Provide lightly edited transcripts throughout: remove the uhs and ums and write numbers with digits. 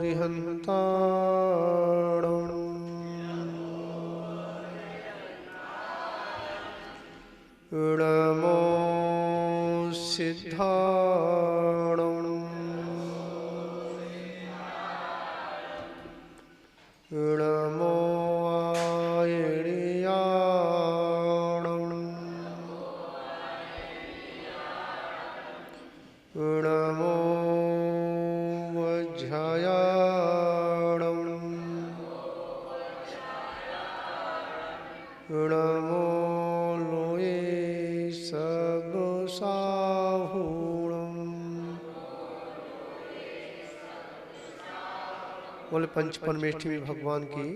विहन्ताणम् नमो सिद्धाणम् नमो आयणीयाणम् नमो वज्रायाणम् नमो लोये सर्वसाहुणम्। बोले पंच परमेष्ठी भगवान की,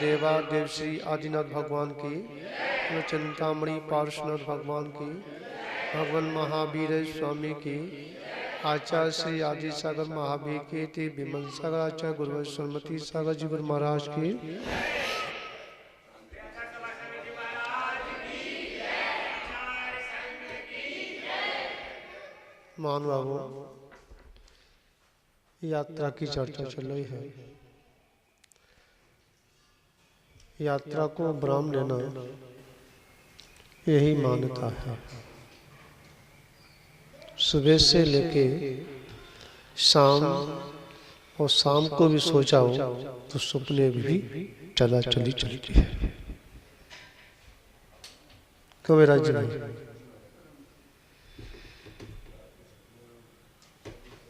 देवादेव श्री आदिनाथ भगवान की, चिंतामणि पार्श्वनाथ भगवान की, भगवान महावीर स्वामी की, आचार्य श्री आदि सागर महावीर के थे विमल सागर आचार्य गुरु सरमती सागर जी गुरु महाराज की। महानुभावों, यात्रा की चर्चा चल रही है। यात्रा को ब्राह्म लेना यही मान्यता है। सुबह से लेके शाम और शाम को भी सोचा हो तो सपने भी चला चली चलती है। क्यों मेरा जी भाई,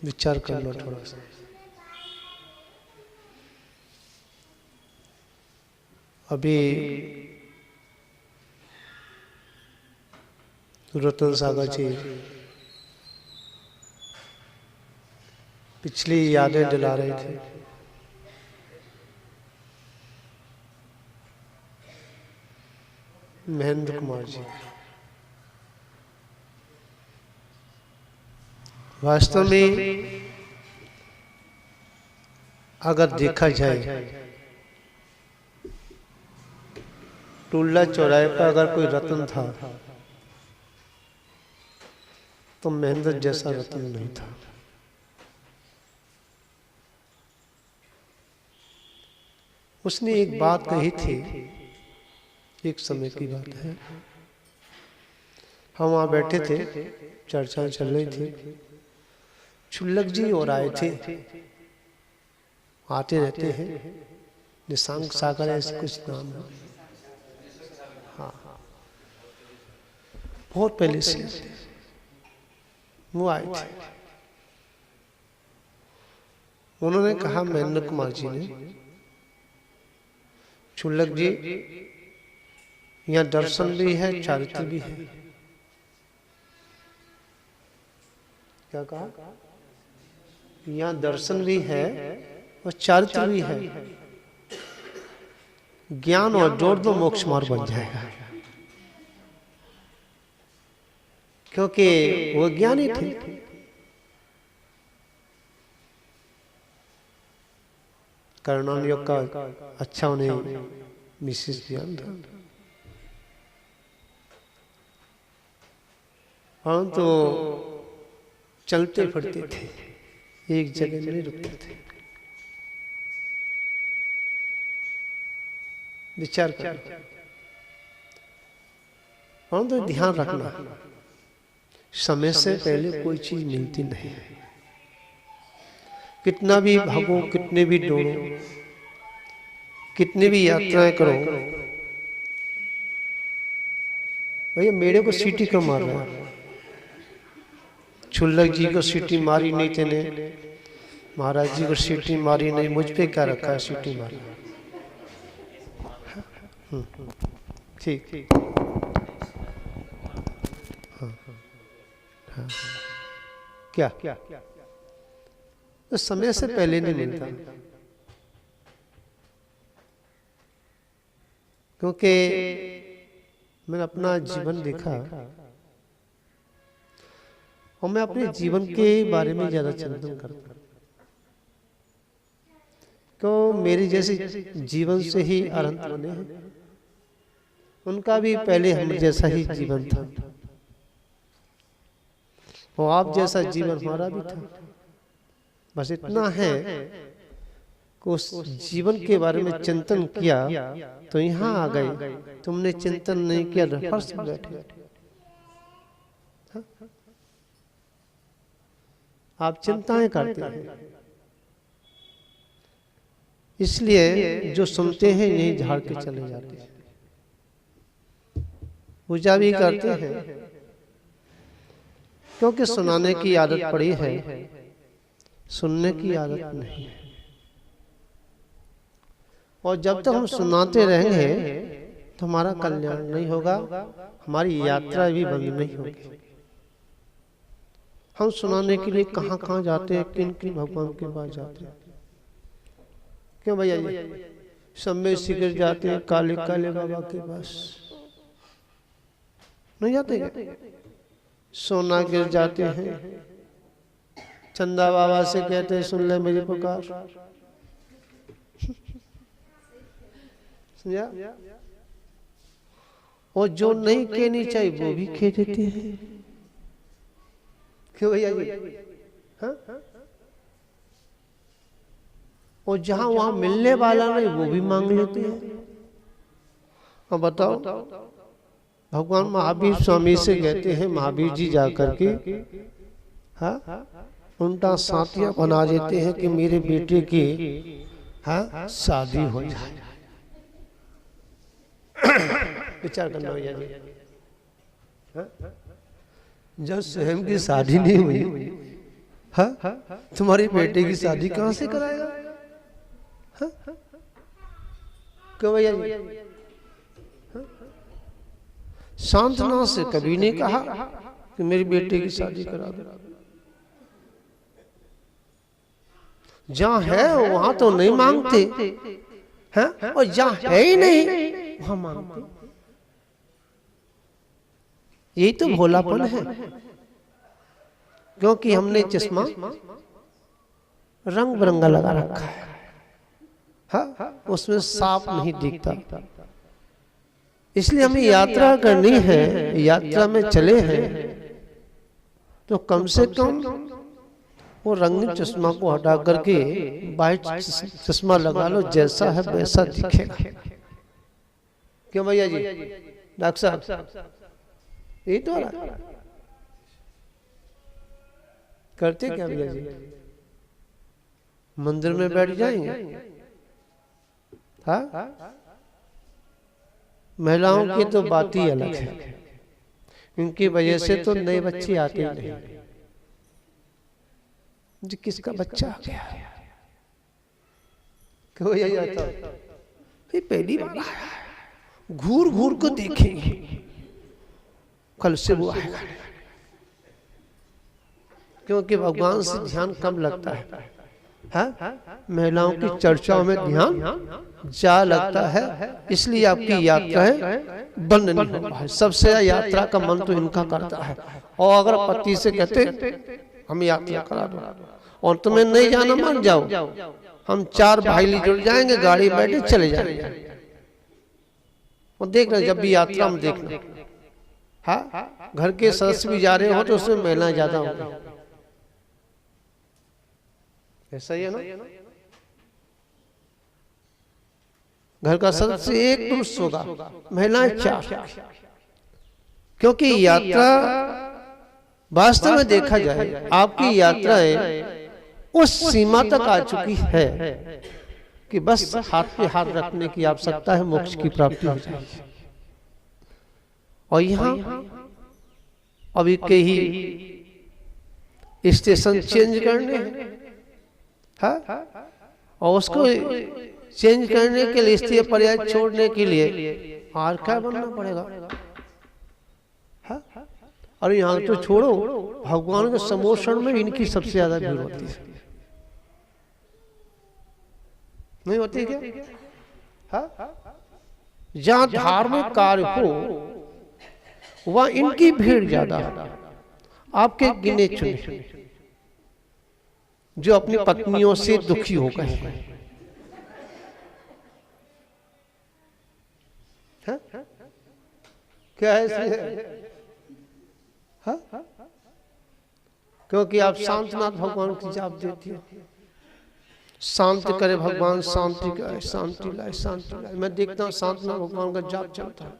विचार करना थोड़ा सा। अभी रतन सागर जी पिछली यादें दिला रहे थे। महेंद्र कुमार जी, वास्तव में अगर देखा जाए टुल्ला चौराहे पर अगर कोई रतन था तो महेंद्र जैसा रतन नहीं था। उसने एक बात कही थी, एक समय की बात है। हम वहां बैठे थे, चर्चा चल रही थी। छुल्लक जी और आए थे, आते रहते हैं, निशांक सागर ऐसे कुछ नाम है। हाँ, बहुत पहले से वो आए थे। उन्होंने कहा महेंद्र कुमार जी ने, छुल्लक जी यहाँ दर्शन भी है, चारित्र भी है। क्या कहा? यहाँ दर्शन भी है और चारित्र भी है। ज्ञान और जोड़ दो, मोक्ष मार्ग बन जाएगा। क्योंकि वो ज्ञानी थे। कर्णान योग का अच्छा उन्हें विशेष ज्ञान था। हम तो चलते फिरते थे, एक जगह नहीं रुकते थे। विचार कर, हम तो ध्यान रखना, समय से पहले कोई चीज मिलती नहीं है। कितना भी भागो, कितने भी दौड़ो, कितनी भी यात्राएं करो, भैया मेरे को सीटी क्यों मार रहा है? छुल्लक जी को सीटी मारी नहीं तेने, महाराज जी को सीटी मारी नहीं, मुझ पे क्या रखा है सीटी मारी? ठीक, हाँ, हाँ, क्या तो समय से पहले नहीं मिलता। क्योंकि मैंने अपना जीवन देखा और मैं अपने जीवन के बारे में ज्यादा चिंतन करता हूँ। क्यों? मेरी जैसे जीवन से ही अनंत बने हैं, उनका भी पहले हम जैसा ही जीवन था और आप जैसा जीवन हमारा भी था। बस इतना है कि उस जीवन के बारे में चिंतन किया तो यहाँ आ गए, तुमने चिंतन नहीं किया तो फर्श पर बैठे। हाँ? आप चिंताएं करते हैं, इसलिए जो सुनते हैं यही झाड़ के चले जाते हैं। पूजा भी करते हैं क्योंकि सुनाने की आदत पड़ी है, सुनने की आदत नहीं है। और जब तक हम सुनाते रहेंगे तो हमारा कल्याण नहीं होगा, हमारी यात्रा भी बंद नहीं होगी। हम सुनाने के लिए कहाँ कहाँ जाते हैं, किन किन भगवान के पास जाते हैं। क्यों भैया जी, सब में सिकर जाते हैं काले काले बाबा के पास, नहीं जाते क्या? सोना गिर जाते हैं, चंदा बाबा से कहते हैं सुन ले मेरी पुकार, समझा? और जो नहीं कहनी चाहिए वो भी कह देते हैं। क्यों भैया जी? हाँ? और जहां वहां मिलने वाला नहीं वो भी मांग लेते हैं। अब बताओ, भगवान महावीर स्वामी से कहते हैं, महावीर जी जाकर के हाँ उल्टा साथिया बना देते हैं कि मेरे बेटे की हाँ शादी हो जाए। विचार करना भैया जी, जब स्वयं की शादी नहीं हुई, हाँ तुम्हारी बेटे की शादी कहां से कराएगा? हाँ? क्यों भैया जी? शांतना से कभी नहीं कहा कि मेरी बेटे की शादी करा दो। जहां है वहां तो नहीं मांगते हैं, और जहां है ही नहीं वहां मांगते। यही तो भोलापन है, क्योंकि हमने चश्मा रंग बिरंगा लगा रखा है, हाँ उसमें साफ नहीं दिखता। इसलिए हमें यात्रा करनी है, यात्रा में चले हैं तो कम से कम वो रंगीन चश्मा को हटा करके वाइट चश्मा लगा लो, जैसा है वैसा दिखेगा। क्यों भैया जी? डॉक्टर साहब यही तो करते क्या भैया जी? मंदिर में बैठ जाएंगे, हाँ महिलाओं की तो बात ही अलग है, इनकी वजह से तो नए बच्चे आते ही नहीं। जी किसका बच्चा आ गया? क्यों यही आता? ये पहली बार आया है, घूर घूर को देखेंगे, कल से वो आएगा। क्योंकि भगवान से ध्यान कम लगता है, हाँ महिलाओं की चर्चाओं में ध्यान जा लगता है, इसलिए आपकी यात्राएं बंद नहीं हो रहा है। सबसे यात्रा का मन तो इनका करता है। और अगर पति से कहते हम यात्रा करा दो और तुम्हें नहीं जाना, मान जाओ, हम 4 भाई जुड़ जाएंगे, गाड़ी बैठे चले जाएंगे। और देख रहे जब भी यात्रा में देखना, हाँ घर के सदस्य भी जा रहे हो तो उसमें महिलाएं ज्यादा होंगी। ऐसा ही है ना? घर का सदस्य 1 पुरुष होगा, महिलाएं 4। क्योंकि यात्रा वास्तव में देखा जाए, आपकी यात्राएं उस सीमा तक आ चुकी है कि बस हाथ पे हाथ रखने की आवश्यकता है, मोक्ष की प्राप्ति हो जाएगी। और यहाँ अभी के ही स्टेशन चेंज करने हैं, हाँ और उसको चेंज करने के लिए, स्थिर पर्याय छोड़ने के लिए और क्या बनना पड़ेगा? हाँ और यहाँ तो छोड़ो, भगवान के समोषण में इनकी सबसे ज्यादा भीड़ होती है, नहीं होती क्या? हाँ जहाँ धार्मिक कार्य हो वहाँ इनकी भीड़ ज्यादा। आपके गिने चुने जो अपनी पत्नियों से दुखी हो गए हैं, क्या है इसलिए? हाँ क्योंकि आप शांतिनाथ भगवान की जाप देती हो, शांति करे भगवान, शांति करे, शांति लाए, शांति लाए। मैं देखता हूँ शांतिनाथ भगवान का जाप चलता है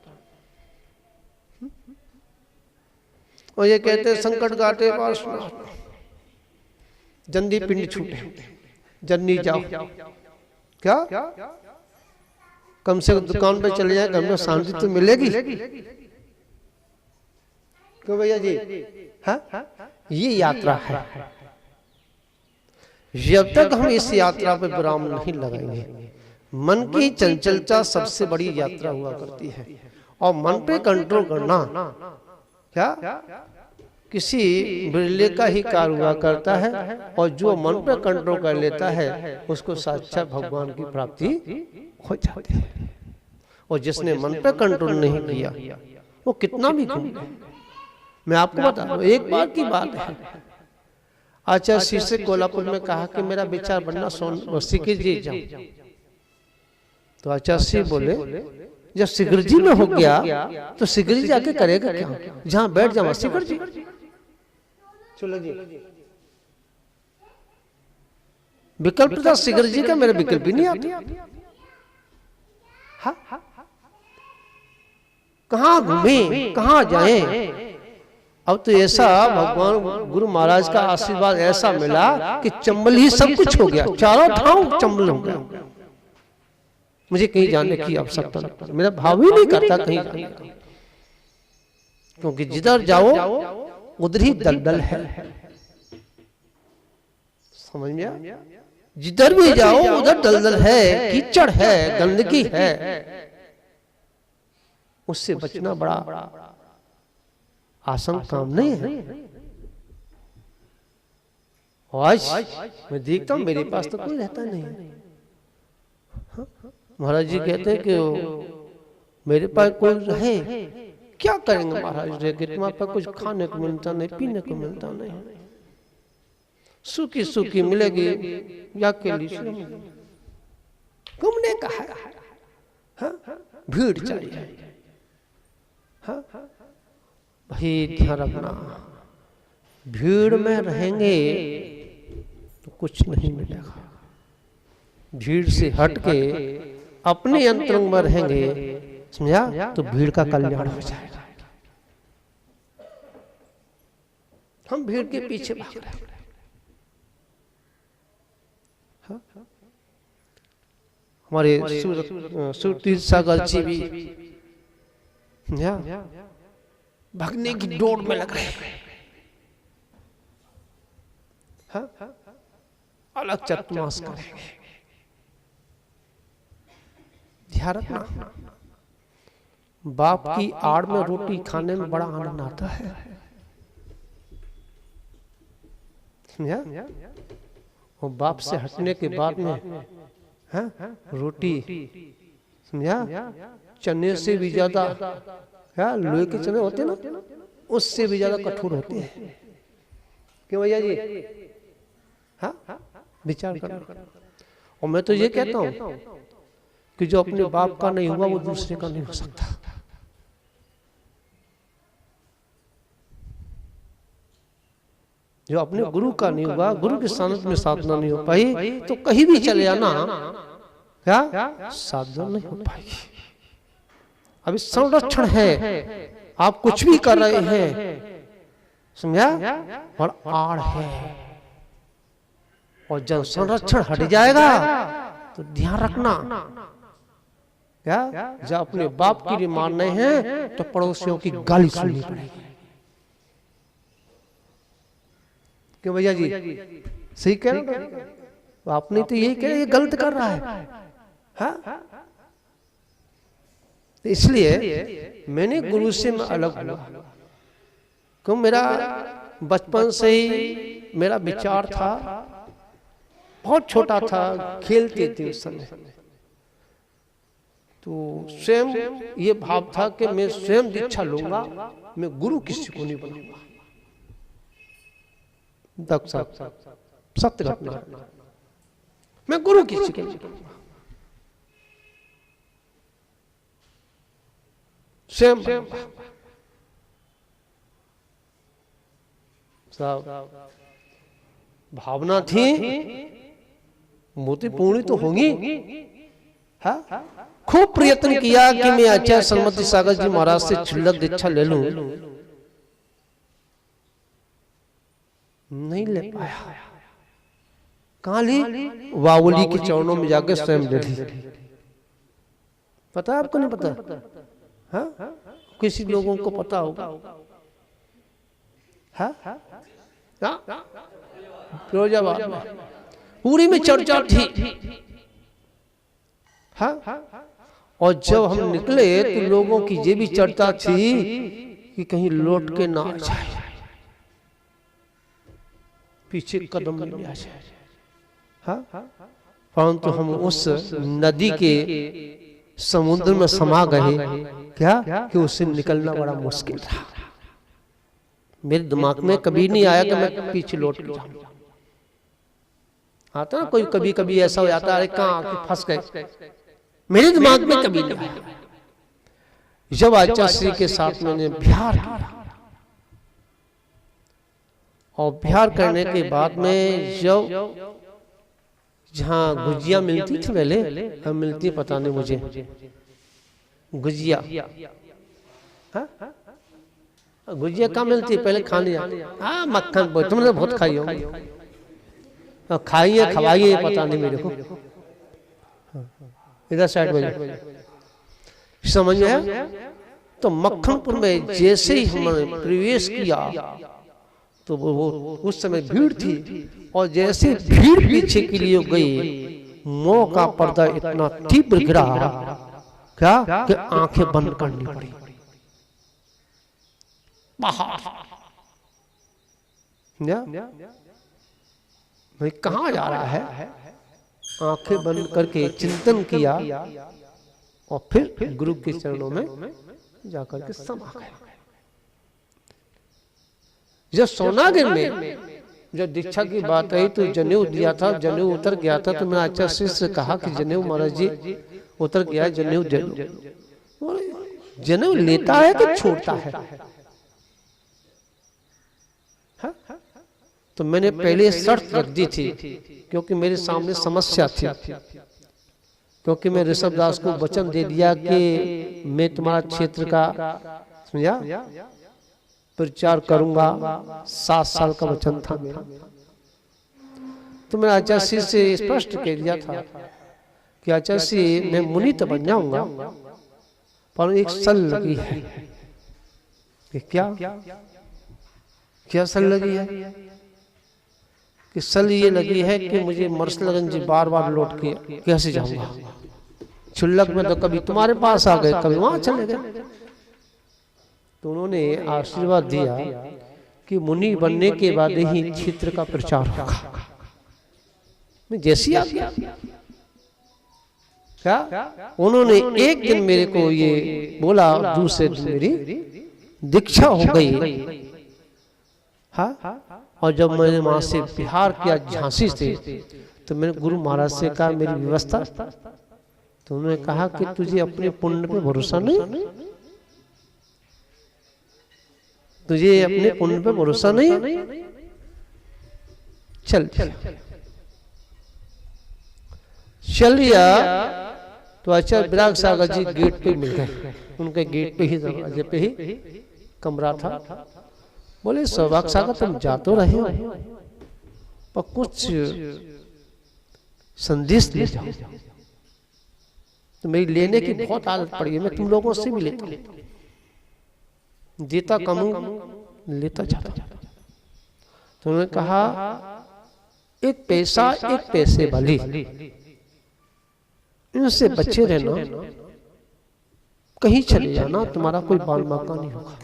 और ये कहते हैं संकट काटे पार्श्वनाथ, जंदी पिंड छूटे, जन्नी जाओ। क्या कम से कम दुकान पे चले जाए, कम से शांति तो मिलेगी। क्यों भैया जी? हाँ, ये यात्रा है। जब तक हम इस यात्रा पे विराम नहीं लगाएंगे, मन की चंचलता सबसे बड़ी यात्रा हुआ करती है। और मन पे कंट्रोल करना क्या किसी बिरले का ही कार्य हुआ करता है। और जो मन पे कंट्रोल कर लेता है उसको साक्षात भगवान की प्राप्ति हो जाती है। और जिसने मन पे कंट्रोल नहीं किया वो कितना भी घूमे। मैं आपको बता दूं, एक बार की बात है, आचार्य श्री से कोल्हापुर में कहा कि मेरा विचार बनना सीकर जी जाऊं। तो आचार्य श्री बोले जब सीकर जी में हो गया तो सीकर जी जाके करेगा क्या? जहां बैठ जाओ सीकर जी। चलो जी, विकल्प था सीकर जी का, मेरा विकल्प ही नहीं आता। कहां घूमे, कहां जाए? अब तो ऐसा भगवान गुरु महाराज का आशीर्वाद ऐसा मिला कि चंबल ही सब कुछ हो गया, चारों ठाव चंबल हो गया। मुझे कहीं जाने की आवश्यकता नहीं, मेरा भाव ही नहीं करता कहीं जाने का, क्योंकि जिधर जाओ उधर ही दलदल है। समझ में आया? जिधर भी जाओ उधर दलदल है, कीचड़ है, गंदगी है। उससे बचना बड़ा आसान काम नहीं है। आज मैं देखता हूं मेरे पास तो कोई रहता नहीं है। महाराज जी कहते हैं कि मेरे पास कोई रहे क्या करेंगे महाराज, रह के तुम्हारे पास कुछ खाने को मिलता नहीं, पीने को मिलता नहीं, सूखी सूखी मिलेगी या के लिए घूमने का है। भीड़ चाहिए। भाई ध्यान रखना, भीड़ में रहेंगे तो कुछ नहीं मिलेगा। भीड़ से हट के अपने अंतरंग में रहेंगे, समझा, तो भीड़ का कल्याण हो जाएगा। हम भीड़ के पीछे भाग रहे हैं। हमारे सुरतीर्थ सागर जी भी भागने की दौड़ में लग रहे हैं। अलग चतुर्मास करेंगे। ध्यान रखना, बाप की आड़ में रोटी खाने में बड़ा आनंद आता है। समझा? और बाप से हटने के बाद में रोटी, समझा, चने से भी ज्यादा, लोहे के चने होते ना, उससे भी ज्यादा कठोर होते हैं। क्यों भैया जी? विचार करो। और मैं तो ये कहता हूं कि जो अपने बाप का नहीं हुआ वो दूसरे का नहीं हो सकता। जो अपने गुरु का नहीं हुआ, गुरु के सानिध्य में साधना नहीं हो पाई, तो कहीं भी चले आना क्या साधना नहीं हो पाएगी। अभी संरक्षण है, आप कुछ भी कर रहे हैं, समझा, और आड़ है। और जब संरक्षण हट जाएगा तो ध्यान रखना, क्या जब अपने बाप की भी मानने हैं तो पड़ोसियों की गाली सुननी पड़ेगी। क्यों भैया जी? सही कह रहे हो? आपने तो यही कह, ये गलत कर रहा है। तो इसलिए मैंने गुरु से मैं अलग हुआ। क्यों? मेरा बचपन से ही मेरा विचार था, बहुत छोटा था, खेलते थे उस समय, तो स्वयं ये भाव था कि मैं स्वयं दीक्षा लूंगा, मैं गुरु किसी को नहीं बनूंगा। सत्य घटना, मैं गुरु किसी को नहीं बनूंगा। स्वयं भावना थी वो तो पूर्ण तो होंगी। हाँ, खूब प्रयत्न किया कि मैं आचार्य सन्मति सागर जी महाराज से क्षुल्लक दीक्षा ले लूं, नहीं ले पाया। कहां ली? वावली के चरणों में जाकर स्वयं ले ली। पता है आपको? नहीं पता? हाँ, किसी लोगों को पता होगा। हाँ, फिरोजाबाद में पूरी में चर्चा थी। हाँ, और जब हम निकले तो लोगों की ये भी चर्चा थी कि कहीं लौट के ना आ जाए, पीछे कदम नहीं आ जाए। हाँ, परंतु हम उस नदी के समुद्र में समा गए क्या कि उससे निकलना बड़ा मुश्किल था। मेरे दिमाग में कभी नहीं आया कि मैं पीछे लौट के जाऊं। आता ना कोई कभी कभी ऐसा हो जाता है, अरे कहां आके फंस गए। मेरे दिमाग में कभी नहीं आया। जब आचार्य श्री के साथ मैंने बिहार किया और बिहार करने के बाद में जब जहाँ गुजिया मिलती थी, पहले हम मिलती पता नहीं मुझे गुजिया, हाँ? गुजिया कहाँ मिलती पहले खाने? हाँ, मक्खन तुमने बहुत खाई हो, खाइए खवाइए पता नहीं मेरे को। इधर साइड में समझ में। तो मक्खनपुर में जैसे ही हमने प्रवेश किया तो वो उस समय भीड़ थी, और जैसे भीड़ पीछे के लिए गई, मोह का पर्दा इतना तीव्र गिरा क्या कि आंखें बंद करनी पड़ी। भाई कहाँ जा रहा है? आंखें बंद करके चिंतन किया और फिर गुरु के चरणों में जाकर के समा गए। जब सोनागिर में जब दीक्षा की बात आई तो जनेऊ दिया था, जनेऊ उतर गया था, तो मैं आचार्य से कहा कि जनेऊ महाराज जी उतर गया, जनेऊ दे दो। जनेऊ लेता है कि छोड़ता है? हाँ? तो मैंने पहले शर्त रख दी थी, क्योंकि मेरे सामने समस्या थी, क्योंकि मैं ऋषभ दास को वचन दे दिया कि मैं तुम्हारा क्षेत्र का समझा प्रचार करूंगा। 7 साल का वचन था मेरा। तो मैं आचार्य से स्पष्ट कह दिया था कि आचार्य मैं मुनि तो बन जाऊंगा, पर एक सल लगी है। कि क्या सल लगी है? कि सल ये लगी है कि मुझे मरसलगंज बार बार लौट के कैसे जाऊंगा। क्षुल्लक में तो कभी तुम्हारे पास आ गए, कभी वहां चले गए। तो उन्होंने आशीर्वाद दिया कि मुनि बनने के बाद ही क्षेत्र का प्रचार होगा। मैं जैसी आ गया क्या, उन्होंने एक दिन मेरे को ये बोला, दूसरे दिन मेरी दीक्षा हो गई। हाँ, और जब मैंने वहां से बिहार किया झांसी से, तो मैंने गुरु महाराज से कहा मेरी व्यवस्था, तो उन्होंने कहा कि तुझे अपने पुण्य पे भरोसा नहीं, तुझे अपने पुण्य पे भरोसा नहीं, चल चलिया। तो आचार्य विराग सागर जी गेट पे मिल गए, उनके गेट पे ही, दरवाजे पे ही कमरा था। बोले सौभाग्य सागर तुम जा तो रहे हो, पर कुछ संदेश ले जाओ। तो मेरी लेने की बहुत आदत पड़ी है, मैं तुम लोगों से भी लेता हूं, देता कम लेता जाता। तो उन्होंने कहा एक पैसा एक पैसे भली, इनसे बचे रहना, कहीं चले जाना, तुम्हारा कोई बाल बाका नहीं होगा।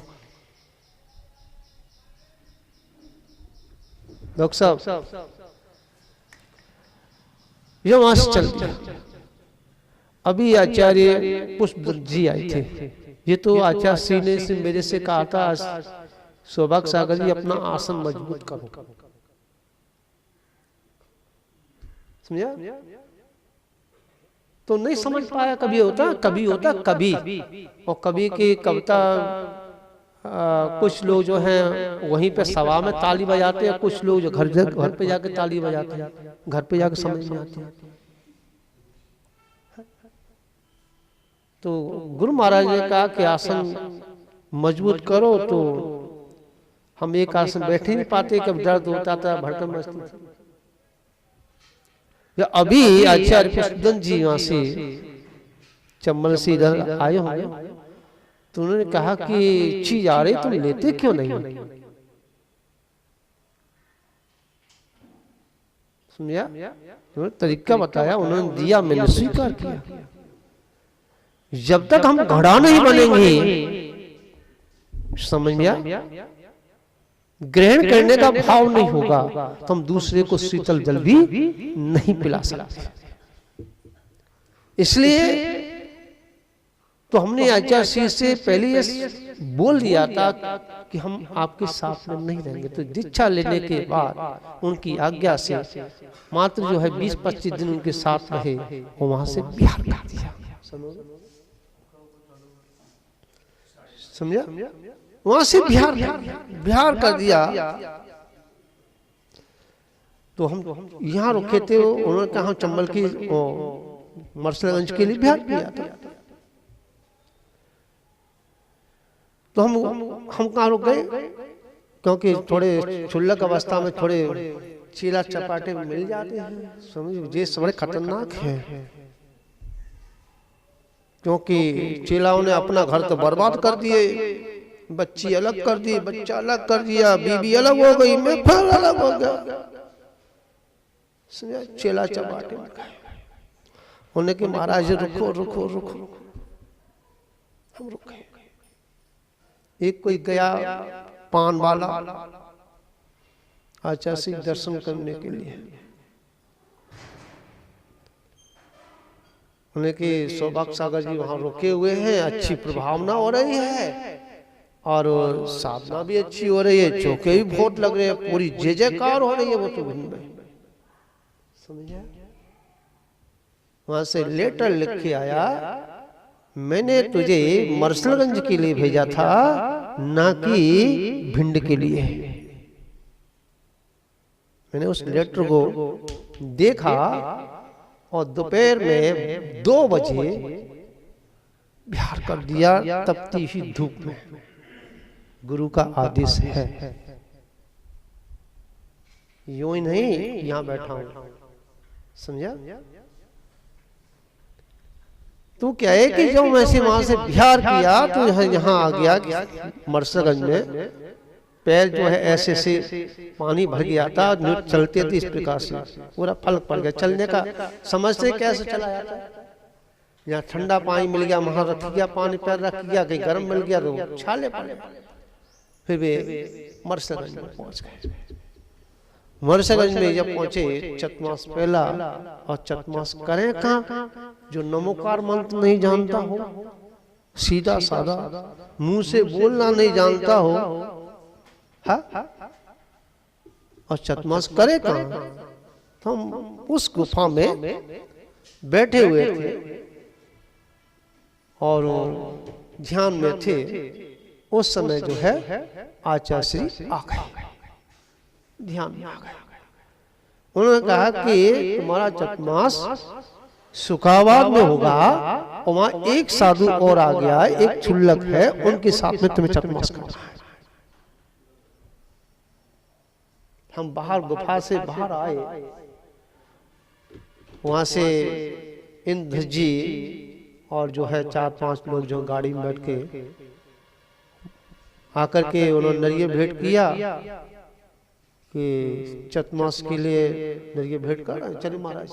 डॉक्टर साहब ये वहां से चल दिया। अभी आचार्य पुष्पदत्त जी आए थे। ये तो आचार्य श्री ने से मेरे से कहा था सौभाग्य सागर जी अपना आसन मजबूत करो, समझा? तो नहीं समझ पाया। कभी होता कभी, और कभी की कविता कुछ लोग जो हैं वहीं पे सभा में ताली बजाते हैं, कुछ लोग जो घर पे जाके ताली बजाते हैं, घर पे जाके समझ में आती है। तो गुरु महाराज ने कहा कि आसन मजबूत करो, तो हम एक आसन बैठे नहीं पाते, कब दर्द होता था, भड़कन मचती थी। अभी आचार्य पुष्पदन जी वहां से चंबल से इधर आए होंगे, तो उन्होंने कहा कि चीज आ रही तुम लेते क्यों नहीं? सुनिया, उन्होंने तरीका बताया, उन्होंने दिया, मैंने स्वीकार किया। जब तक हम घड़ा नहीं बनेंगे, समझ में आया, ग्रहण करने का भाव नहीं होगा, तो हम दूसरे को शीतल जल भी नहीं पिला सकते। इसलिए तो हमने आचार्य श्री से पहले ये बोल दिया था कि हम आपके साथ में नहीं रहेंगे। तो दीक्षा लेने के बाद उनकी आज्ञा से मात्र जो है 20-25 दिन उनके साथ रहे, वो वहां से बिहार कर दिया। समझा? वहां से बिहार कर दिया। तो हम यहाँ रुके थे, उन्होंने कहा हम चंबल की मरसलगंज के लिए बिहार किया था। तो हम कहाँ रुक गए, क्योंकि थोड़े क्षुल्लक अवस्था में थोड़े चीला चपाटे मिल जाते हैं। समझ, ये बड़े खतरनाक है, क्योंकि चेलाओं ने अपना घर तो बर्बाद कर दिए, बच्ची अलग कर दी, बच्चा अलग कर दिया, बीबी अलग हो गई, मैं फिर अलग हो गया। चेला चपाटे होने के महाराज रुको रुको रुको, हम रुके। एक कोई गया पान वाला आचार्य से दर्शन करने के लिए, उन्हें कि सौभाग्य सागर जी वहां रुके हुए हैं, अच्छी प्रभावना हो रही है और साधना भी अच्छी हो रही है, चौके भी बहुत लग रहे हैं, पूरी जय जयकार हो रही है। वो तो समझे, वहां से लेटर लिख के आया, मैंने तुझे मरसलगंज के लिए भेजा था, ना कि भिंड के लिए। मैंने उस लेटर को देखा और दोपहर में 2 बजे बिहार कर दिया, तपती ही धूप में। गुरु का आदेश है, यूं ही नहीं यहां बैठा हूं। समझा? तो क्या है कि जब वैसे वहां से बिहार किया तो यहाँ आ गया मरसलगंज में, पैर जो है ऐसे से पानी भर गया था, चलते थे इस प्रकार से, पूरा फलक पड़ गया। चलने का समझते कैसे चला जाता है, यहाँ ठंडा पानी मिल गया, वहां रख गया पानी, पैर रख गया, कहीं गर्म मिल गया तो छाले पड़े। फिर वे मरसलगंज में पहुंच गए। मरसलगंज में जब पहुंचे, चतमास पहला, और चतमास करें कहाँ, जो नमोकार मंत्र नहीं जानता हो, सीधा साधा मुंह से बोलना नहीं जानता हो, हा? और चतमास करे कहाँ। तो हम उस गुफा में बैठे हुए थे और ध्यान में थे। उस समय जो है आचार्य श्री आ गए, ध्यान में आ गए। उन्होंने कहा कि तुम्हारा चतमास सुखाबाद में होगा, और वहां एक साधु और आ गया, एक क्षुल्लक है, उनके साथ में तुम्हें चतमास करना है। हम बाहर गुफा से बाहर आए, वहां से इंद्र जी और जो है 4-5 लोग जो गाड़ी में बैठ के आकर के उन्होंने नरिये भेंट किया कि चतमास के लिए नरिये भेंट कर रहे हैं, चलिए महाराज।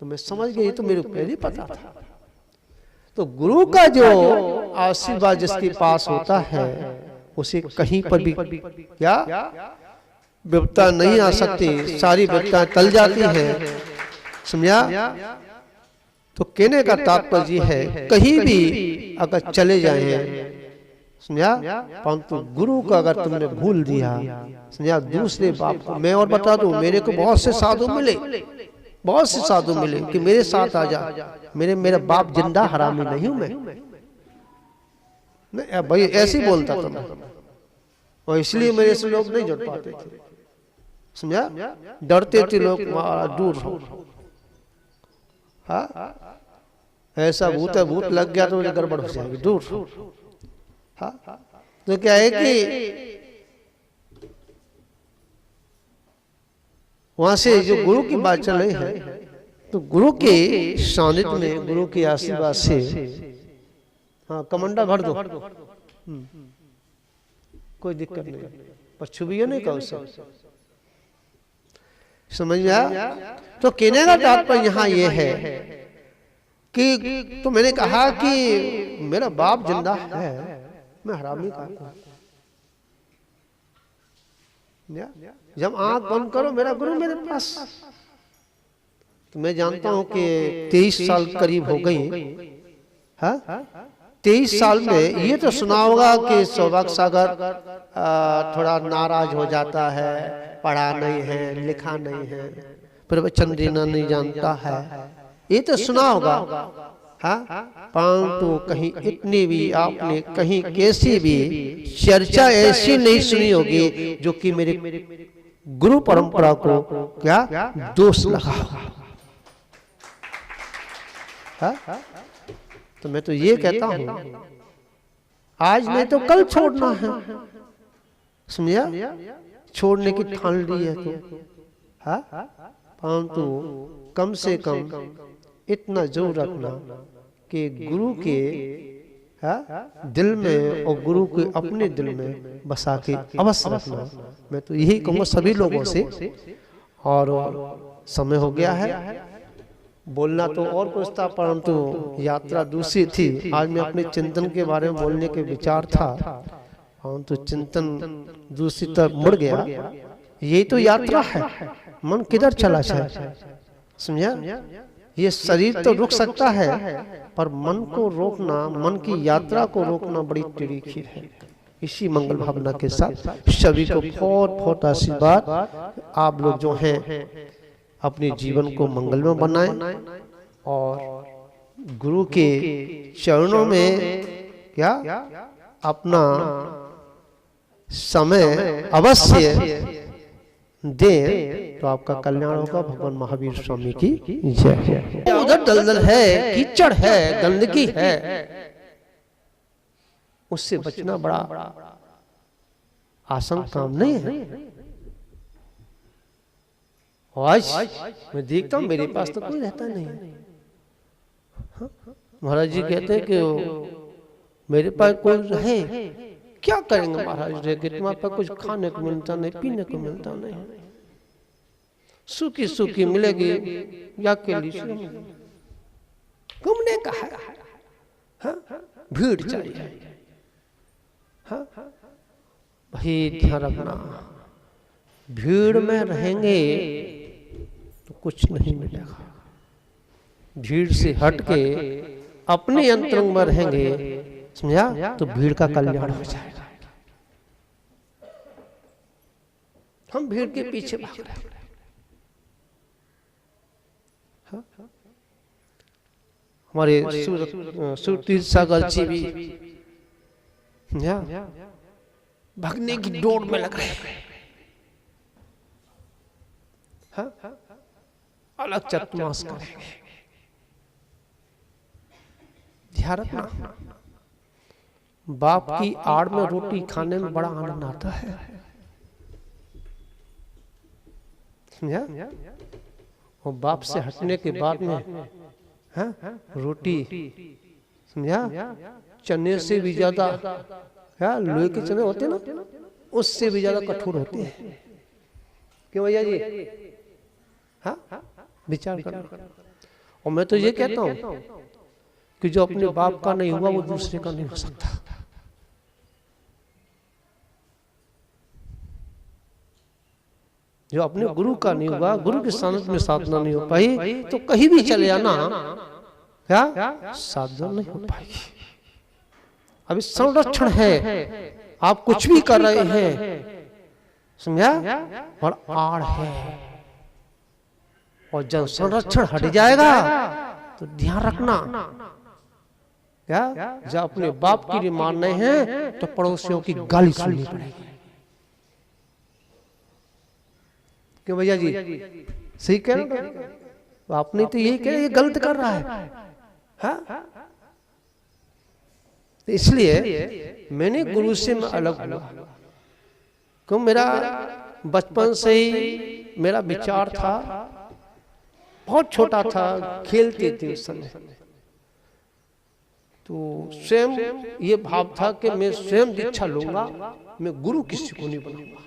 तो मैं समझ गई, तो मेरे पहले ही पता था। तो गुरु का जो आशीर्वाद जिसके पास होता है, उसे कहीं पर भी क्या विपत्ता नहीं आ सकती, सारी विपत्ताएं टल जाती हैं। समझा? तो कहने का तात्पर्य है, कहीं भी अगर चले जाएं, समझा, परंतु गुरु का अगर तुमने भूल दिया, समझा, दूसरे बाप को मैं और बता दूं, मेरे को बहुत से साधु मिले, बहुत से साधु मिले कि मेरे साथ आ जा, मेरा बाप जिंदा हरामी नहीं हूं मैं। नहीं भाई ऐसे ही बोलता था मैं, और इसलिए मेरे से लोग नहीं जुड़ पाते थे, समझा, डरते थे लोग, दूर रहो। हाँ, ऐसा भूत है, भूत लग गया तो मुझे गड़बड़ हो जाएगी, दूर। हाँ, तो क्या है कि वहां से जो गुरु की बात चल रही है, तो गुरु के सानिध्य में, गुरु के आशीर्वाद से, हाँ कमंडा भर दो, कोई दिक्कत नहीं, पर छुबिए नहीं कहो सब, समझ में आया। तो कहने का तात्पर्य यहाँ ये है कि तो मैंने कहा कि मेरा बाप जिंदा है, मैं हरामी का, जब आंख बंद करो मेरा गुरु मेरे पास, तो मैं जानता हूं कि 23 साल करीब हो गई। हाँ, 23 साल में ये तो सुना होगा कि सौभाग्य सागर थोड़ा नाराज हो जाता है, पढ़ा नहीं है, लिखा नहीं है, प्रवचन देना नहीं जानता है, ये तो सुना होगा। हाँ, परंतु कहीं इतनी भी आपने कहीं कैसी भी चर्चा ऐसी नहीं सुनी होगी जो कि मेरे गुरु परंपरा को क्या दोष लगा। हाँ? तो मैं तो ये कहता हूं, आज नहीं तो कल छोड़ना है, समझा, छोड़ने की ठान ली है तो। हाँ, परंतु कम से कम इतना जोर रखना कि गुरु के दिल में और गुरु के अपने दिल में बसा के अवश्य रखना। मैं तो यही कहूँगा सभी लोगों से। और समय हो गया है, बोलना तो और कुछ था, परंतु यात्रा दूसरी थी। आज मैं अपने चिंतन के बारे में बोलने के विचार था, परंतु चिंतन दूसरी तरफ मुड़ गया। यही तो यात्रा है, मन किधर चला जाए, समझा। ये शरीर तो रुक सकता है, पर मन को रोकना, मन की यात्रा को रोकना बड़ी टेढ़ी खीर है। इसी मंगल भावना के साथ सभी को बहुत बहुत आशीर्वाद। आप लोग जो हैं अपने जीवन को मंगलमय बनाएं और गुरु के चरणों में क्या अपना समय अवश्य दें, तो आपका कल्याण होगा। भगवान महावीर स्वामी की जय। उधर दलदल है, कीचड़ है, गंदगी है, उससे बचना बड़ा आसान काम नहीं है। आज मैं देखता हूं मेरे पास तो कोई रहता नहीं। महाराज जी कहते हैं कि मेरे पास कोई रहे, क्या करेंगे महाराज, रह गए तुम्हारे पास कुछ खाने को मिलता नहीं, पीने को मिलता नहीं, सूखी सूखी मिलेगी या के लिए घूमने का है। हाँ? भीड़ चाहिए। हाँ? भाई ध्यान रखना, भीड़ में रहेंगे तो कुछ नहीं मिलेगा। भीड़ से हट के अपने अंतरंग में रहेंगे, समझा, तो भीड़ का कल्याण हो जाएगा। हम भीड़ के पीछे भाग रहे हैं। हमारे सुरतीर्थ सागर जी भी भागने की दौड़ में लग रहे हैं। अलग चतुर्मास करेंगे। ध्यान रखना, बाप की आड़ में रोटी खाने में बड़ा आनंद आता है। समझा? और बाप से हटने के बाद में रोटी, समझा, चने से भी ज्यादा, लोहे के चने होते ना, उससे भी ज्यादा कठोर होते हैं। क्यों भैया जी? हाँ, विचार करो। और मैं तो ये कहता हूं कि जो अपने बाप का नहीं हुआ वो दूसरे का नहीं हो सकता। जो अपने गुरु का नहीं हुआ, गुरु के सानिध्य में साधना नहीं हो पाई, तो कहीं भी चले जाना क्या साधना नहीं हो पाएगी। अभी संरक्षण है, आप कुछ भी कर रहे हैं, समझा, और आड़ है। और जब संरक्षण हट जाएगा तो ध्यान रखना क्या जब अपने बाप के लिए मारने हैं तो पड़ोसियों की गाली सुननी पड़ेगी। क्यों भैया जी, सही कह रहे हो? आपने तो यही कह, ये गलत कर रहा है। हाँ, तो इसलिए मैंने गुरु से मैं अलग हुआ। क्यों? मेरा बचपन से ही मेरा विचार था, बहुत छोटा था, खेलते थे उस समय, तो स्वयं ये भाव था कि मैं स्वयं दीक्षा लूंगा, मैं गुरु किसी को नहीं बनूंगा।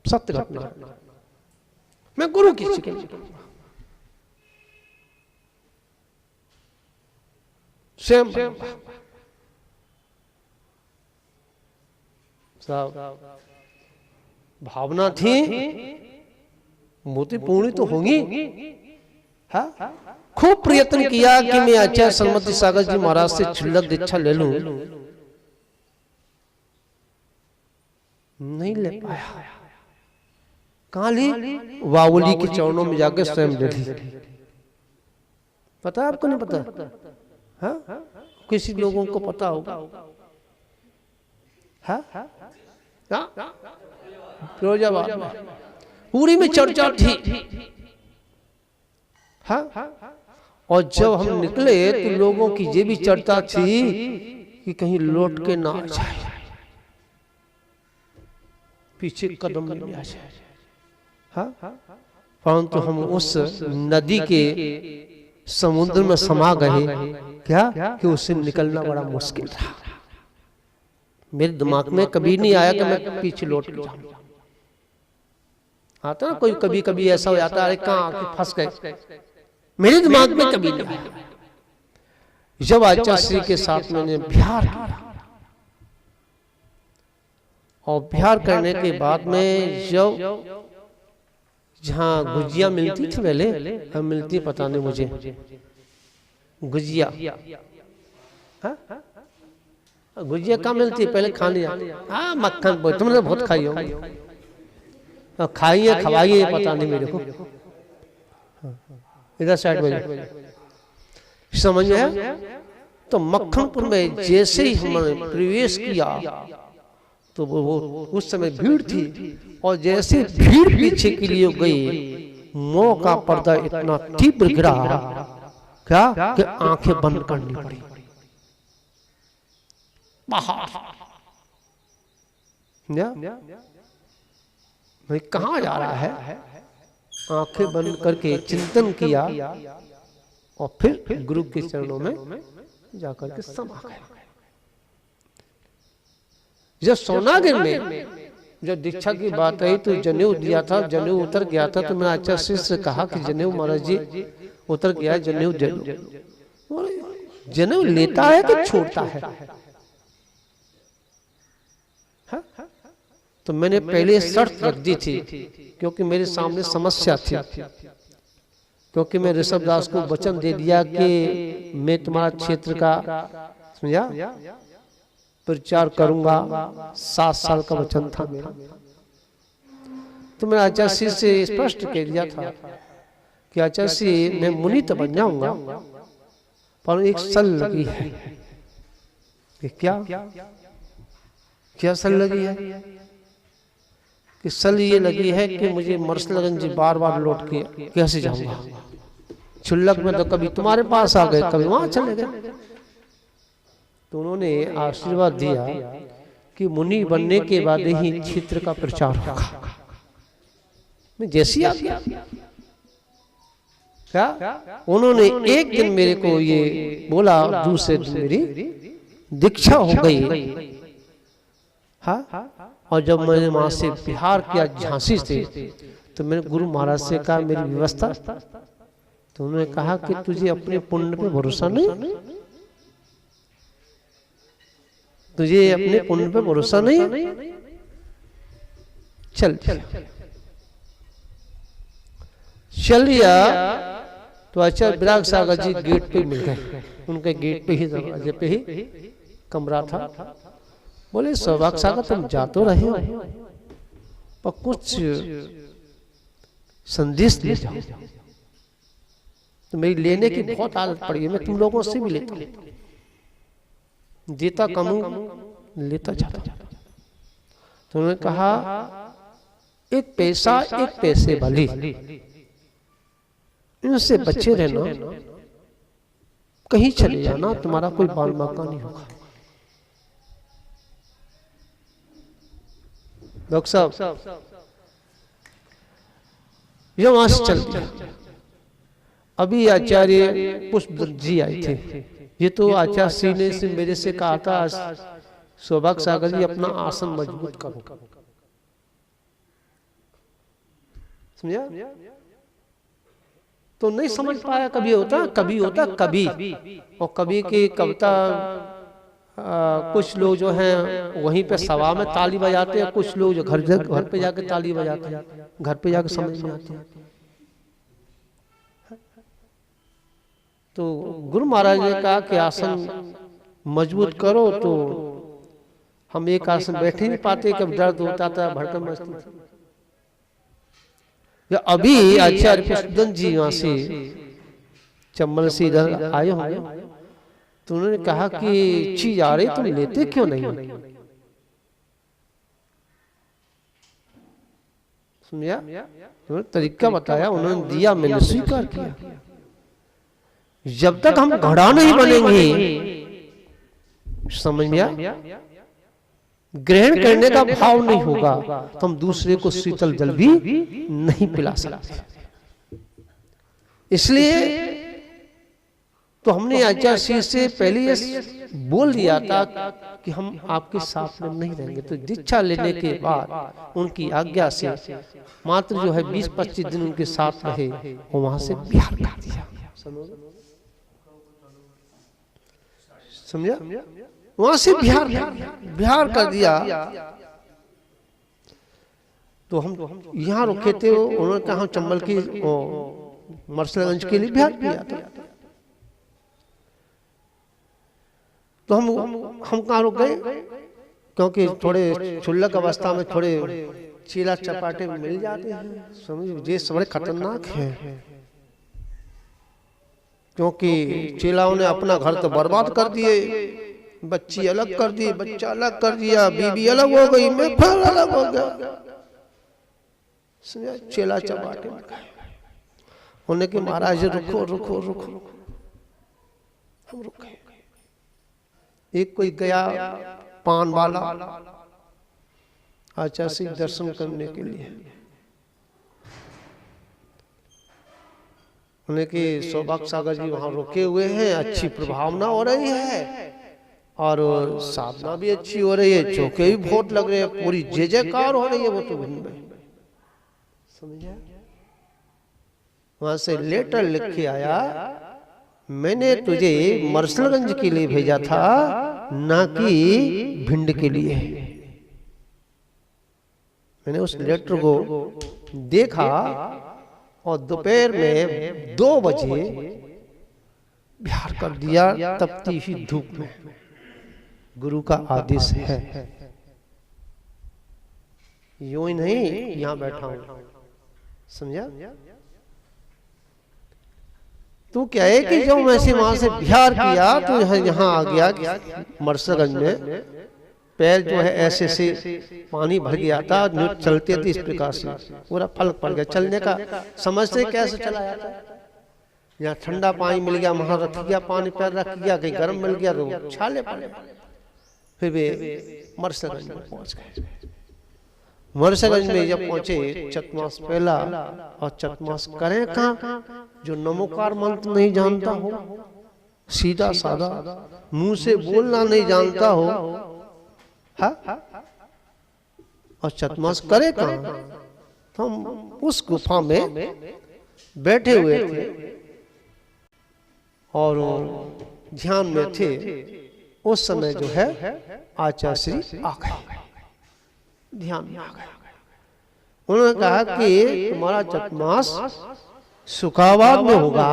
सत्य घटना, मैं गुरु किसी को नहीं बनूंगा। स्वयं भावना थी, मोती पूर्ण तो होंगी। हाँ, खूब प्रयत्न किया कि मैं आचार्य सन्मति सागर जी महाराज से क्षुल्लक दीक्षा ले लूं, नहीं ले पाया। कहां ली? वावली के चरणों में जाकर स्वयं ले ली। पता है आपको? नहीं पता? हाँ, किसी लोगों को पता होगा। हाँ, फिरोजाबाद में पूरी में चर्चा थी। हाँ, और जब हम निकले तो लोगों की ये भी चर्चा थी कि कहीं लौट के ना आ जाए, पीछे कदम नहीं आ जाए। हाँ, परंतु हम उस नदी के समुद्र में समा गए क्या कि उससे निकलना बड़ा मुश्किल था। मेरे दिमाग में कभी नहीं आया कि मैं पीछे लौट के जाऊं। आता ना कोई, कभी कभी ऐसा हो जाता है, अरे कहां आके फंस गए। मेरे दिमाग में कभी नहीं आया। जब आचार्य श्री के साथ मैंने बिहार किया, और बिहार करने के बाद में जब जहाँ गुजिया मिलती थी, पहले हम मिलती पता नहीं मुझे, गुजिया, गुजिया कहाँ मिलती है? पहले खाने हाँ, मक्खन तुमने बहुत खाई हो, खाइए खवाइए पता नहीं मेरे को। इधर साइड में समझ में है? तो मक्खनपुर में जैसे ही हमने प्रवेश किया तो वो उस समय भीड़ थी, और जैसे भीड़ पीछे के लिए गई, मुंह का पर्दा इतना तीव्र गिरा क्या कि आंखें बंद करनी पड़ी। भाई कहाँ जा रहा है? आंखें बंद करके चिंतन किया, और फिर गुरु के चरणों में जाकर के समा गया। जब सोनागिर में जब दीक्षा की बात आई तो जनेऊ दिया था, जनेऊ उतर गया था, तो मैं आचार्य से कहा कि जनेऊ महाराज जी उतर गया, जनेऊ दे दो। जनेऊ लेता है कि छोड़ता है? हा? तो मैंने पहले शर्त रख दी थी, क्योंकि मेरे सामने समस्या थी, क्योंकि मैं ऋषभ दास को वचन दे दिया कि मैं तुम्हारा क्षेत्र का, समझा, प्रचार करूंगा। 7 साल का वचन था मेरा। तो मैं आचार्य से स्पष्ट कह दिया था कि आचार्य मैं मुनि तो बन जाऊंगा, पर एक सल लगी है। क्या क्या सल लगी है? कि सल ये लगी है कि मुझे मरसलगंज बार बार लौट के कैसे जाऊंगा। क्षुल्लक में तो कभी तुम्हारे पास आ गए, कभी वहां चले गए। तो उन्होंने आशीर्वाद दिया कि मुनि बनने के बाद ही क्षेत्र का प्रचार होगा। मैं जैसी आ गया क्या, उन्होंने एक दिन मेरे को ये बोला, दूसरे दिन मेरी दीक्षा हो गई। हाँ, और जब मैंने वहां से बिहार किया झांसी से, तो मैंने गुरु महाराज से कहा मेरी व्यवस्था, तो उन्होंने कहा कि तुझे अपने पुण्य पे भरोसा नहीं, तुझे अपने पुण्य पे भरोसा नहीं, चल चलिया। तो आचार्य विराग सागर जी गेट पे मिल गए, उनके गेट पे ही, दरवाजे पे ही कमरा था। बोले सौभाग्य सागर तुम जा तो रहे हो, पर कुछ संदेश ले जाओ। तो मेरी लेने की बहुत आदत पड़ी है, मैं तुम लोगों से भी लेता हूं, देता कम हूं लेता जाता। तो उन्होंने कहा एक पैसा एक पैसे वाली, इनसे बचे रहना, कहीं चले जाना, तुम्हारा कोई बाल बांका नहीं होगा। डॉक्टर साहब ये वहां से चल दिया। अभी आचार्य पुष्पदत्त जी आए थे, ये तो आचार्य श्री ने से मेरे से कहा था सौभाग्य सागर जी अपना आसन मजबूत करो, समझा? तो नहीं समझ पाया, कभी होता कभी होता कभी, और कभी की कविता कुछ लोग जो हैं वहीं पे सभा में ताली बजाते हैं, कुछ लोग जो घर पे जाके ताली बजाते हैं, घर पे जाके समझ में आते हैं। तो गुरु महाराज ने कहा कि आसन मजबूत करो, तो हम एक आसन बैठ ही नहीं पाते, कब दर्द होता था, भड़कन मचती थी। अभी आचार्य पुष्पदत्त जी वहां से चंबल से इधर आए होंगे, तो उन्होंने कहा कि चीज आ रही तुम लेते क्यों नहीं? समझा? उन्होंने तरीका बताया, उन्होंने दिया, मैंने स्वीकार किया। जब तक हम घड़ा नहीं बनेंगे, समझ में आया, ग्रहण करने का भाव नहीं होगा, तो हम दूसरे को शीतल जल भी नहीं पिला सकते। इसलिए तो हमने आचार्य श्री से पहले ये बोल दिया था कि हम आपके साथ में नहीं रहेंगे। तो दीक्षा लेने के बाद उनकी आज्ञा से मात्र जो है 20-25 दिन उनके साथ रहे, और वहां से बिहार कर दिया। समझा? वहां से बिहार कर दिया। तो हम यहाँ रुके थे, उन्होंने कहा चंबल की मरसलगंज के लिए बिहार किया था। तो हम कहाँ रुक गए, क्योंकि थोड़े क्षुल्लक अवस्था में थोड़े चीला चपाटे मिल जाते हैं, समझ, ये बड़े खतरनाक है, क्योंकि चेलाओं ने अपना घर तो बर्बाद कर दिए, बच्ची अलग कर दी, बच्चा अलग कर दिया, बीबी अलग हो गई, मैं फिर अलग हो गया। चेला चपाटे होने के महाराज रुको रुको रुको, हम रुक गए। एक कोई गया पान वाला आचार्य से दर्शन करने के लिए, उन्हें कि सौभाग्य सागर जी वहां रुके हुए हैं, अच्छी प्रभावना हो रही है और साधना भी अच्छी हो रही है, चौके भी बहुत लग रहे हैं, पूरी जय जयकार हो रही है। वो तो समझा? वहां से लेटर लिख के आया, मैंने तुझे मरसलगंज के लिए भेजा था, ना कि भिंड के लिए। मैंने उस लेटर को देखा और दोपहर में 2 बजे बिहार कर दिया, तपती हुई धूप में। गुरु का आदेश है, यूं ही नहीं यहां बैठा हूं, समझा? तो क्या है कि जब वैसे वहां से बिहार किया तो यहाँ आ गया मरसलगंज में, पैर जो है ऐसे से पानी भर गया था, चलते थे इस प्रकार से, पूरा फलक पड़ गया चलने का, समझते कैसे चला जाता है। यहाँ ठंडा पानी मिल गया, वहां रख गया पानी, पैर रख गया, कहीं गर्म मिल गया तो छाले पड़े। फिर वे मरसलगंज में पहुंच गए। मरसलगंज में जब पहुंचे, चतमास पहला, और चतमास करें कहाँ, जो नमोकार मंत्र नहीं जानता हो, सीधा साधा मुंह से बोलना नहीं जानता हो, हा? और चतमास करे कहाँ। तो हम उस गुफा में बैठे हुए थे और ध्यान में थे। उस समय जो है आचार्य श्री आ गए, ध्यान में आ गए। उन्होंने कहा कि तुम्हारा चतमास सुखाबाद में होगा,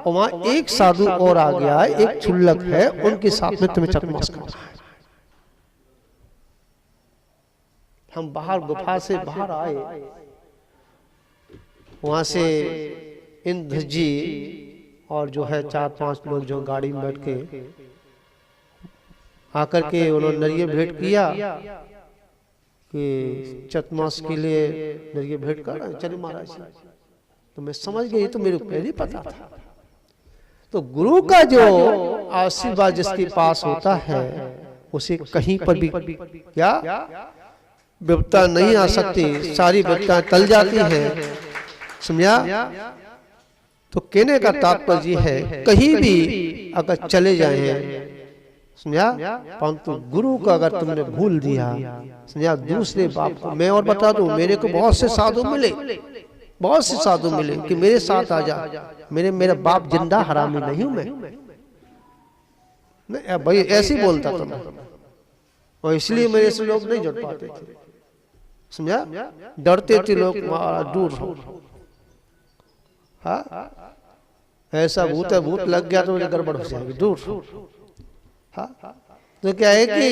और वहां एक साधु और आ गया, एक क्षुल्लक है, उनके साथ में तुम्हें चतमास करना है। हम बाहर गुफा से बाहर आए, वहां से इंद्र जी और जो है 4-5 लोग जो गाड़ी में बैठ के आकर के उन्होंने नरिये भेंट किया कि चतमास के लिए नरिये भेंट कर रहे हैं, चलिए महाराज जी। तो मैं समझ गई, तो मेरे को पहले पता था। तो गुरु का जो आशीर्वाद जिसके पास होता है उसे कहीं पर भी क्या विपत्ता नहीं आ सकती, सारी विपत्ताएं टल जाती हैं। समझा? तो कहने का तात्पर्य है कहीं भी अगर चले जाएं, समझा, परंतु गुरु को अगर तुमने भूल दिया, समझा, दूसरे बाप को। मैं और बता दूं, मेरे को बहुत से साधु मिले, बहुत से साधु मिले कि मेरे साथ आ जा, मेरा बाप जिंदा, हरामी नहीं हूं मैं भाई, ऐसे ही बोलता था मैं, और इसलिए मेरे से लोग नहीं जुड़ पाते थे। समझा? डरते थे लोग, दूर हो। हाँ, ऐसा भूत है, भूत लग गया तो मुझे गड़बड़ हो जाएगी, दूर हो। हाँ, तो क्या है कि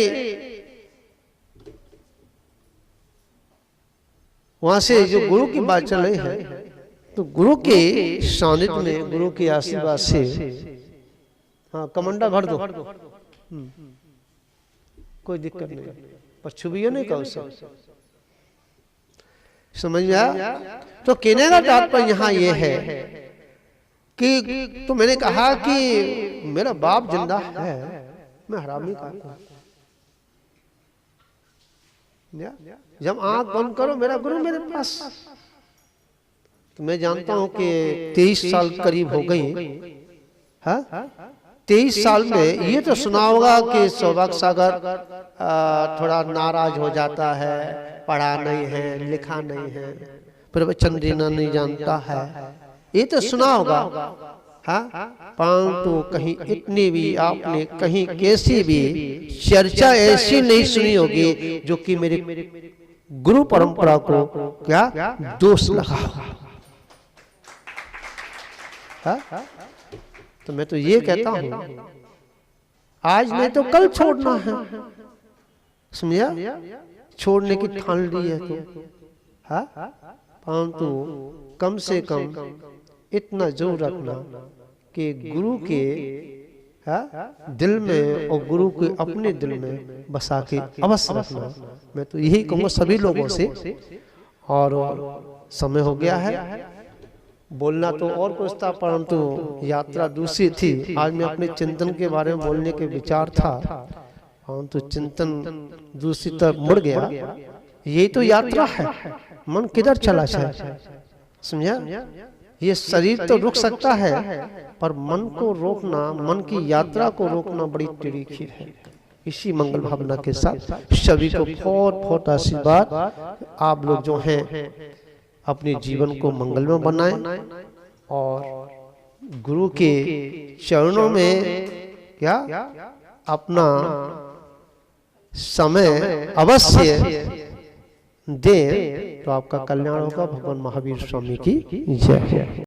वहां से जो गुरु की बात चल रही है, तो गुरु के सानिध्य में, गुरु के आशीर्वाद से, हाँ, कमंडा भर दो, कोई दिक्कत नहीं, पर छुबिए नहीं कहो सब। समझ में आया? तो कहने का तात्पर्य यहाँ ये है कि तो मैंने कहा कि मेरा बाप जिंदा है, मैं हरामी का हूं। जब आंख बंद करो, मेरा गुरु मेरे पास। तो मैं जानता हूं कि 23 साल करीब हो गई। हाँ, 23 साल में ये तो सुना होगा कि सौभाग्य सागर थोड़ा नाराज हो जाता है, पढ़ा नहीं है, लिखा नहीं है, प्रवचन देना नहीं जानता है, ये तो सुना होगा। हाँ, परंतु कहीं इतनी भी आपने कहीं कैसी भी चर्चा ऐसी नहीं सुनी होगी जो कि मेरे गुरु परंपरा को क्या दोष लगा। हाँ? तो मैं तो ये कहता हूं, आज नहीं तो कल छोड़ना है। समझा? छोड़ने की ठान ली है तो, हाँ, परंतु कम से कम इतना जरूर रखना कि गुरु के, हाँ, दिल में और गुरु के अपने दिल में बसा के अवश्य रखना। मैं तो यही कहूँगा सभी लोगों से। और समय हो गया है, बोलना तो और कुछ था, परंतु यात्रा दूसरी थी। आज मैं अपने चिंतन के बारे में बोलने के विचार था, परंतु चिंतन दूसरी तरफ मुड़ गया। यही तो यात्रा है, मन किधर चला जाए। समझा? ये शरीर तो रुक सकता है, पर मन को रोकना, मन की यात्रा को रोकना बड़ी टेढ़ी खीर है। इसी मंगल भावना के साथ सभी को बहुत बहुत आशीर्वाद। आप लोग जो हैं अपने जीवन को मंगलमय बनाएं और गुरु के चरणों में क्या अपना समय अवश्य दें, तो आपका कल्याण होगा। भगवान महावीर स्वामी की जय।